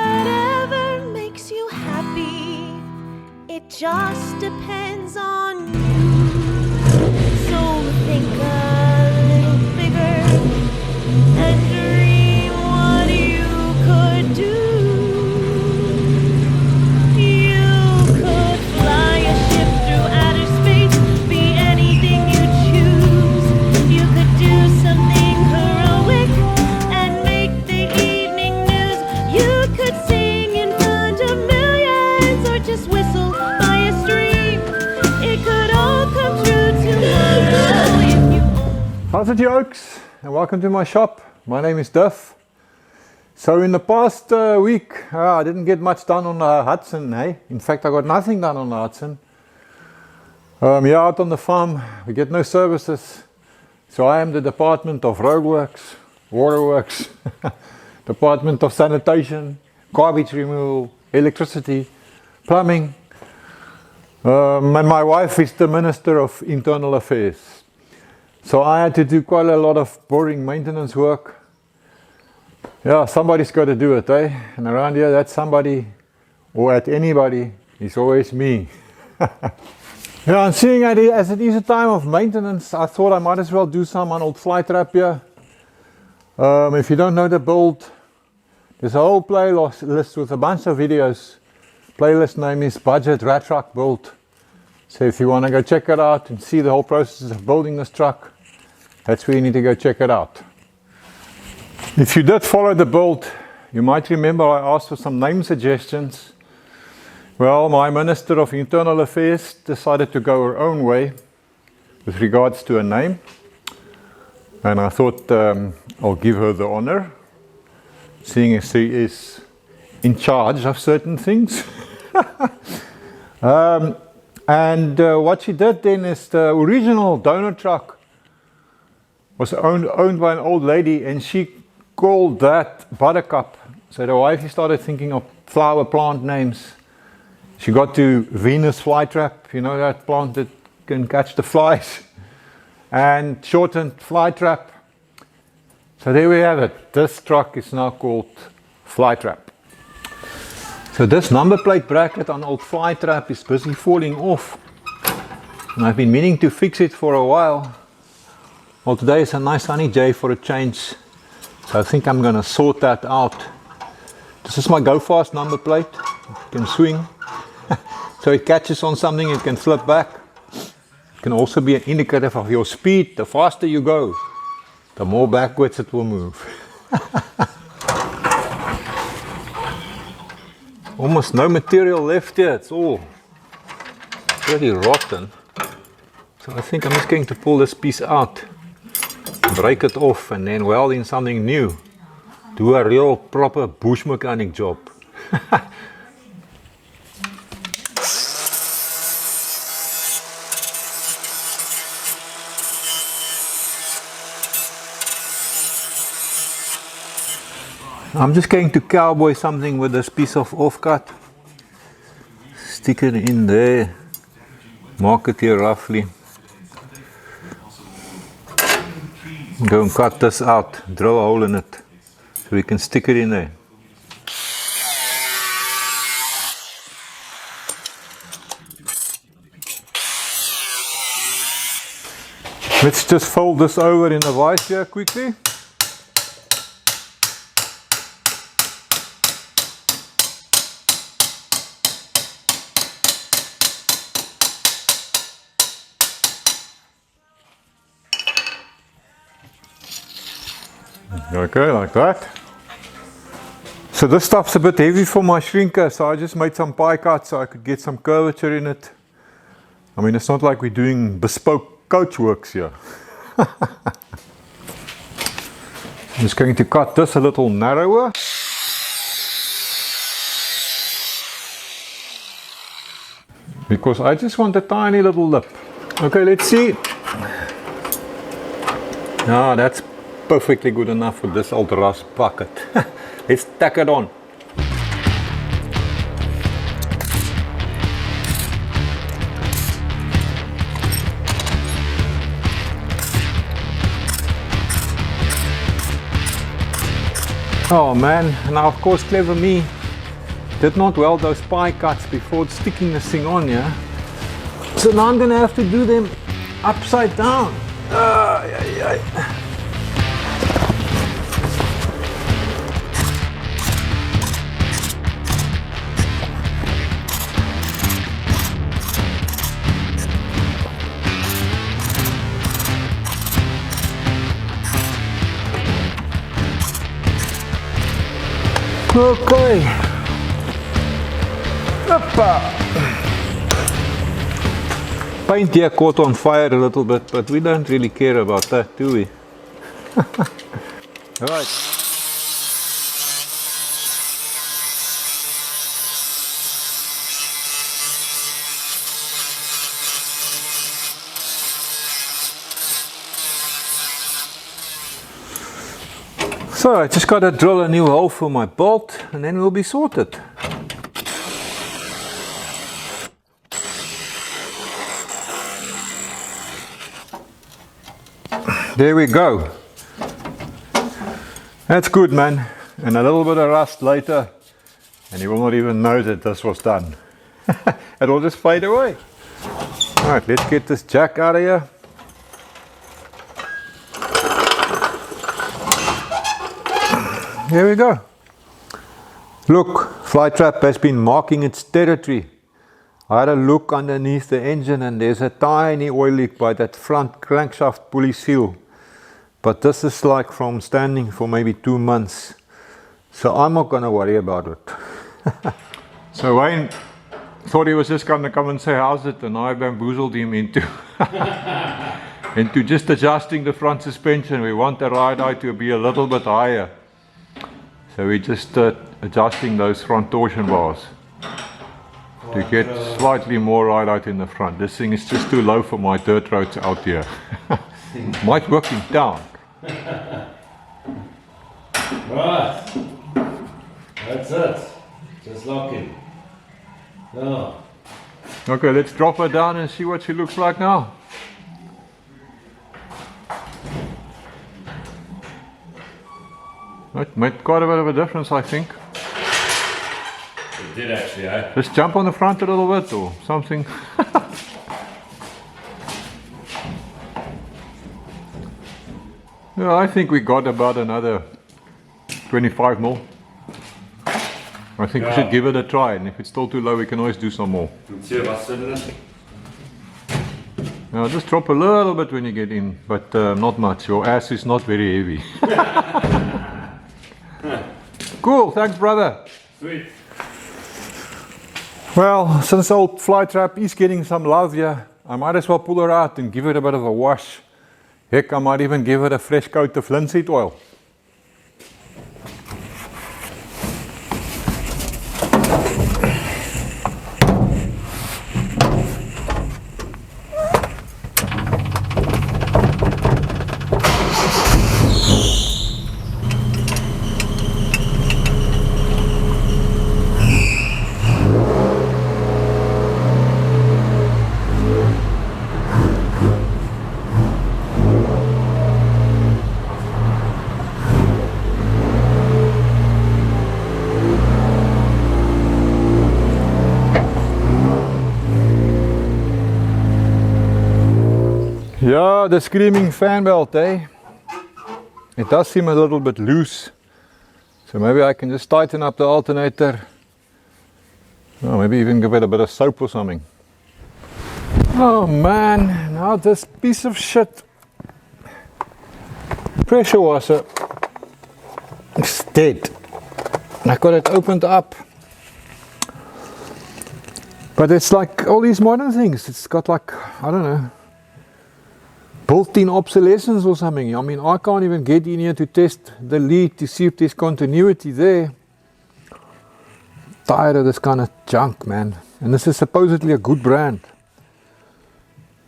Whatever makes you happy, it just depends on you. So think a little bigger and dream what you could do. You could fly a ship through outer space, be anything you choose. You could do something heroic and make the evening news. You could sing in front of millions or just whistle by a stream. It could all come true tomorrow if you... How's it, you oaks? And welcome to my shop. My name is Duff. So in the past week, I didn't get much done on the Hudson, hey? In fact, I got nothing done on the Hudson. Yeah, out on the farm, we get no services. So I am the Department of Roadworks, Waterworks, Department of Sanitation, Garbage Removal, Electricity, Plumbing. And my wife is the Minister of Internal Affairs. So I had to do quite a lot of boring maintenance work. Yeah, somebody's got to do it, eh? And around here, that somebody, or at anybody, is always me. Yeah, and seeing as it is a time of maintenance, I thought I might as well do some on old fly trap here. If you don't know the build, there's a whole playlist with a bunch of videos. Playlist name is Budget Rat Truck Build. So if you want to go check it out and see the whole process of building this truck, that's where you need to go check it out. If you did follow the build, you might remember I asked for some name suggestions. Well, my Minister of Internal Affairs decided to go her own way with regards to a name. And I thought I'll give her the honor, seeing as she is in charge of certain things. And what she did then is the original donor truck was owned by an old lady, and she called that Buttercup. So the wife started thinking of flower plant names. She got to Venus flytrap, you know, that plant that can catch the flies, and shortened flytrap. So there we have it. This truck is now called Flytrap. So this number plate bracket on old Flytrap is busy falling off, and I've been meaning to fix it for a while. Well, today is a nice sunny day for a change, so I think I'm going to sort that out. This is my Go Fast number plate. It can swing, so it catches on something, it can flip back. It can also be an indicator of your speed. The faster you go, the more backwards it will move. Almost no material left here, it's all pretty rotten. So I think I'm just going to pull this piece out, break it off, and then weld in something new. Do a real proper bush mechanic job. I'm just going to cowboy something with this piece of offcut. Stick it in there, mark it here roughly. Go and cut this out, drill a hole in it so we can stick it in there. Let's just fold this over in a vise here quickly. Okay, like that. So this stuff's a bit heavy for my shrinker, so I just made some pie cuts so I could get some curvature in it. I mean, it's not like we're doing bespoke coach works here. I'm just going to cut this a little narrower. Because I just want a tiny little lip. Okay, let's see. Ah, that's perfectly good enough for this old rust bucket. Let's tack it on. Oh man, now of course clever me did not weld those pie cuts before sticking this thing on, yeah? So now I'm gonna have to do them upside down. Okay. Hoppa. Paint here caught on fire a little bit, but we don't really care about that, do we? Right. So I just got to drill a new hole for my bolt and then we'll be sorted. There we go. That's good, man. And a little bit of rust later and you will not even know that this was done. It will just fade away. Alright, let's get this jack out of here. There we go. Look, Flytrap has been marking its territory. I had a look underneath the engine and there's a tiny oil leak by that front crankshaft pulley seal. But this is like from standing for maybe 2 months. So I'm not going to worry about it. So Wayne thought he was just going to come and say how's it, and I bamboozled him into into just adjusting the front suspension. We want the ride height to be a little bit higher. So we're just adjusting those front torsion bars to get slightly more ride height in the front. This thing is just too low for my dirt roads out here. Might work in town. Right, that's it. Just lock it. Now. Okay, let's drop her down and see what she looks like now. It made quite a bit of a difference, I think. It did actually, eh? Just jump on the front a little bit or something. Yeah, I think we got about another 25 mil. I think we should give it a try, and if it's still too low we can always do some more. Let's see what's in it. Now just drop a little bit when you get in, but not much. Your ass is not very heavy. Cool, thanks brother. Sweet. Well, since old Flytrap is getting some love here, I might as well pull her out and give it a bit of a wash. Heck, I might even give it a fresh coat of linseed oil. Yeah, the screaming fan belt, eh? It does seem a little bit loose. So maybe I can just tighten up the alternator. Oh, maybe even give it a bit of soap or something. Oh man, now this piece of shit pressure washer is dead. I got it opened up. But it's like all these modern things. It's got like, I don't know, built-in obsolescence or something. I mean, I can't even get in here to test the lead to see if there's continuity there. Tired of this kind of junk, man. And this is supposedly a good brand.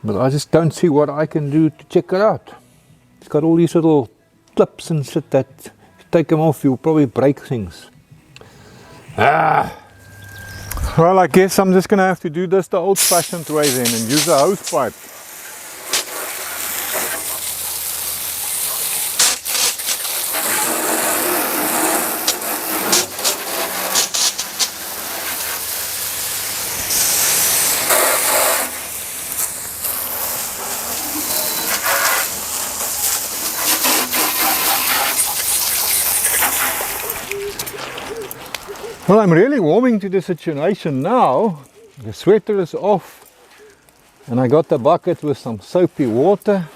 But I just don't see what I can do to check it out. It's got all these little clips and shit that if you take them off, you'll probably break things. Well, I guess I'm just going to have to do this the old-fashioned way then and use a hose pipe. Well, I'm really warming to the situation now. The sweater is off and I got the bucket with some soapy water.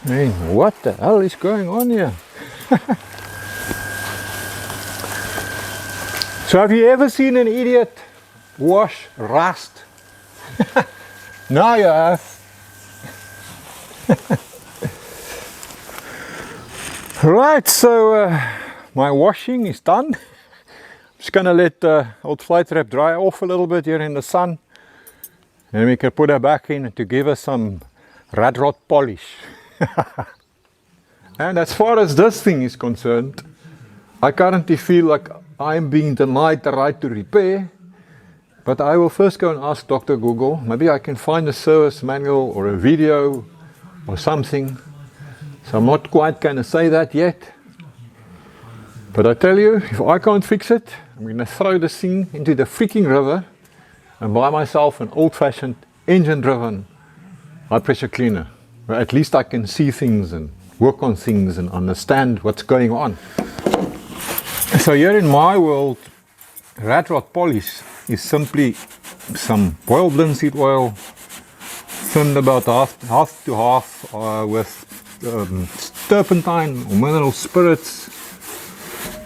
I mean, what the hell is going on here? So have you ever seen an idiot wash rust? Now you have. Right, so my washing is done. I'm just gonna let the old flight wrap dry off a little bit here in the sun, and we can put her back in to give her some rat rod polish. And as far as this thing is concerned, I currently feel like I'm being denied the right to repair, but I will first go and ask Dr. Google. Maybe I can find a service manual or a video or something. So I'm not quite going to say that yet. But I tell you, if I can't fix it, I'm going to throw this thing into the freaking river and buy myself an old-fashioned engine-driven high-pressure cleaner, where at least I can see things and work on things and understand what's going on. So here in my world, rat rod polish is simply some boiled linseed oil, thinned about half to half with turpentine or mineral spirits.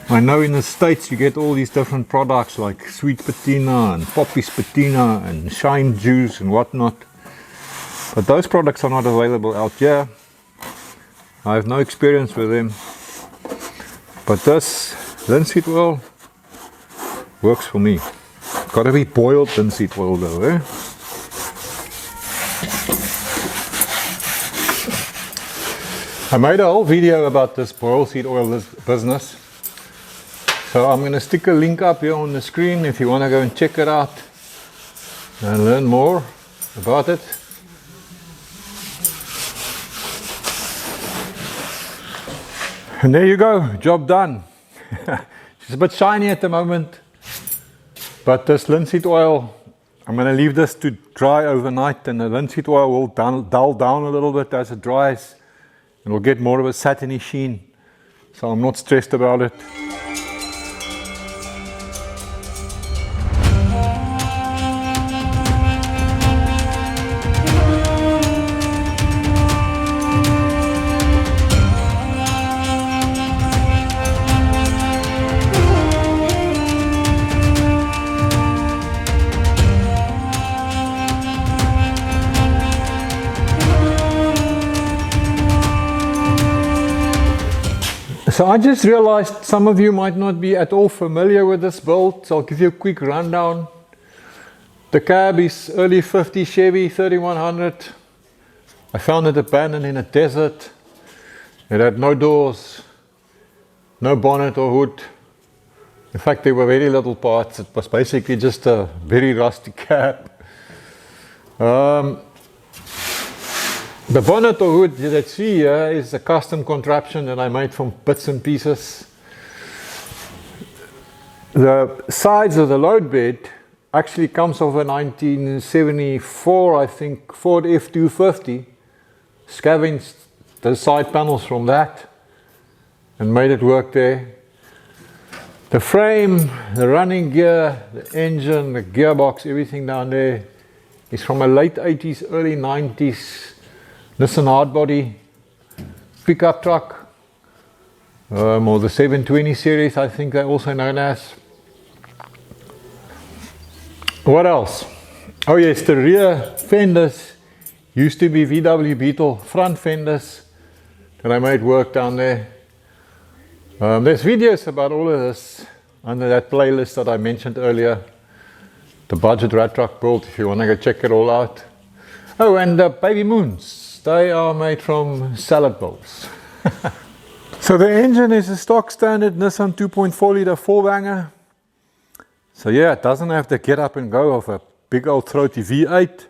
I know in the States you get all these different products like sweet patina and poppy's patina and shine juice and whatnot, but those products are not available out here. I have no experience with them, but this linseed oil works for me. Gotta be boiled linseed oil though, eh? I made a whole video about this boiled seed oil business, so I'm going to stick a link up here on the screen if you want to go and check it out and learn more about it. And there you go, job done. It's a bit shiny at the moment, but this linseed oil, I'm going to leave this to dry overnight, and the linseed oil will dull down a little bit as it dries. It will get more of a satiny sheen, so I'm not stressed about it. So I just realized some of you might not be at all familiar with this build, so I'll give you a quick rundown. The cab is early 50s Chevy 3100. I found it abandoned in a desert. It had no doors, no bonnet or hood. In fact, there were very little parts. It was basically just a very rusty cab. The bonnet or hood that you see here is a custom contraption that I made from bits and pieces. The sides of the load bed actually comes off a 1974, I think, Ford F-250. Scavenged the side panels from that and made it work there. The frame, the running gear, the engine, the gearbox, everything down there is from a late 80s, early 90s Nissan hardbody pickup truck, or the 720 series, I think they're also known as. What else? Oh yes, the rear fenders used to be VW Beetle front fenders that I made work down there. There's videos about all of this under that playlist that I mentioned earlier, the Budget Rat Truck build, if you want to go check it all out. Oh, and the baby moons. They are made from salad bowls. So the engine is a stock standard Nissan 2.4 liter 4-banger. So yeah, it doesn't have the get up and go of a big old throaty V8.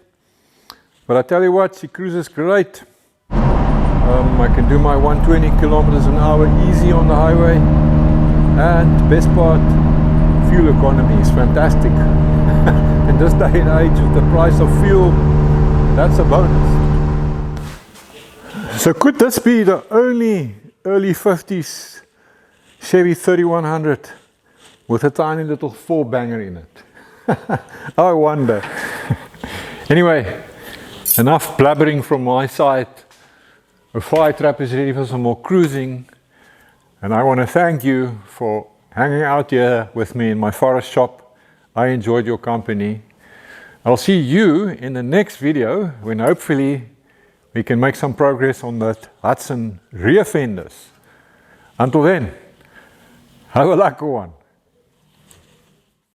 But I tell you what, she cruises great. I can do my 120 kilometers an hour easy on the highway. And best part, fuel economy is fantastic. In this day and age with the price of fuel, that's a bonus. So could this be the only early 50s Chevy 3100 with a tiny little 4-banger in it. I wonder. Anyway, enough blabbering from my side. The fly trap is ready for some more cruising, and I want to thank you for hanging out here with me in my forest shop. I enjoyed your company. I'll see you in the next video when hopefully we can make some progress on that Hudson rear fenders. Until then, have a lucky one.